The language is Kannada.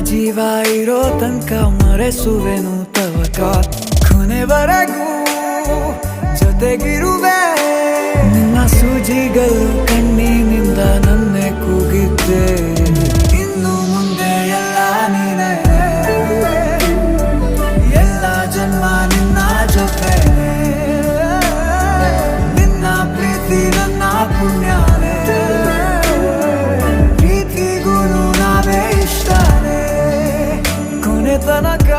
ಜೀವ ಇರೋ ತನಕ ಮರೆಸುವೆನು ತವಕ ಕೊನೆವರೆಗೂ ಜೊತೆಗಿರುವೆ ನಿನ್ನ ಸೂಜಿಗಳು ಕಣ್ಣಿನಿಂದ ನನ್ನೆ ಕೂಗಿದ್ದೆ ಇನ್ನು ಮುಂದೆ ಎಲ್ಲ ನೀನೆ ಎಲ್ಲ ಜನ್ಮ ನಿನ್ನ ಜೊತೆ ನಿನ್ನ ಪ್ರೀತಿ ನನ್ನ ಪುಣ್ಯನೇ ಪ್ರೀತಿಗೂ ನಾವೇ ಇಷ್ಟನೇ ಕೊನೆ ತನಕ